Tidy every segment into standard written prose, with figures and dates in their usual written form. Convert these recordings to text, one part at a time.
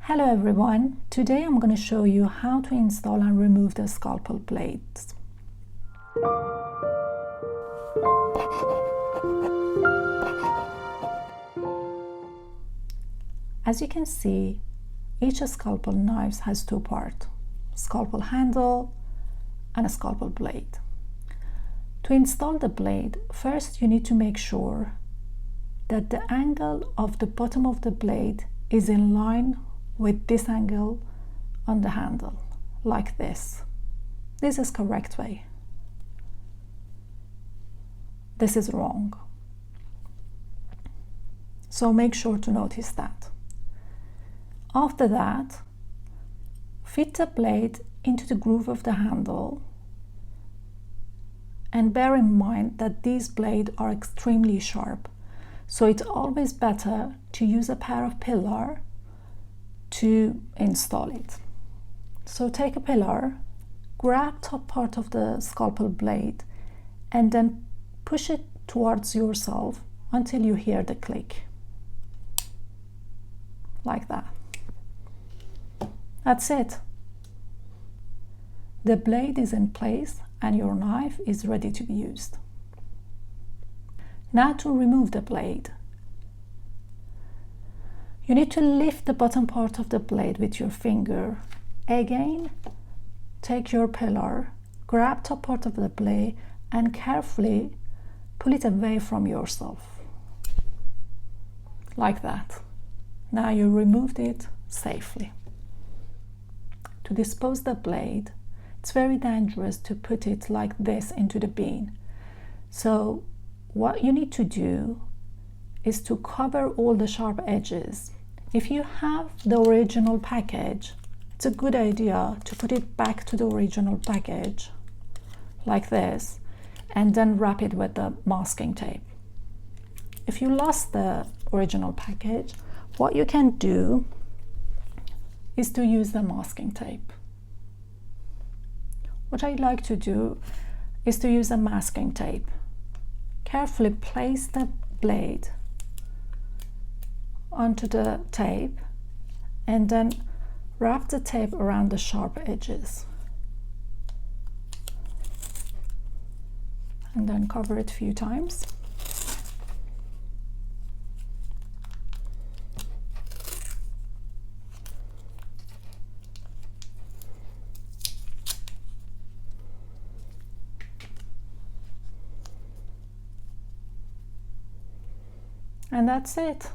Hello everyone, today I'm going to show you how to install and remove the scalpel blades. As you can see, each scalpel knife has two parts, scalpel handle and a scalpel blade. To install the blade, first you need to make sure that the angle of the bottom of the blade is in line with this angle on the handle, like this. This is correct way. This is wrong. So make sure to notice that. After that, fit the blade into the groove of the handle and bear in mind that these blades are extremely sharp. So it's always better to use a pair of pillar to install it. So take a pillar, grab top part of the scalpel blade and then push it towards yourself until you hear the click. Like that. That's it. The blade is in place and your knife is ready to be used. Now to remove the blade. You need to lift the bottom part of the blade with your finger. Again, take your pillar, grab top part of the blade and carefully pull it away from yourself. Like that. Now you removed it safely. To dispose the blade, it's very dangerous to put it like this into the bin. So what you need to do is to cover all the sharp edges. If you have the original package, it's a good idea to put it back to the original package like this and then wrap it with the masking tape. If you lost the original package, what you can do is to use the masking tape. What I like to do is to use a masking tape. Carefully place the blade onto the tape and then wrap the tape around the sharp edges and then cover it a few times. And that's it.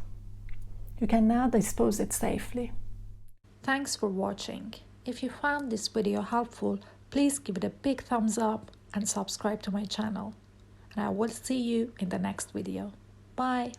You can now dispose it safely. Thanks for watching. If you found this video helpful, please give it a big thumbs up and subscribe to my channel. And I will see you in the next video. Bye.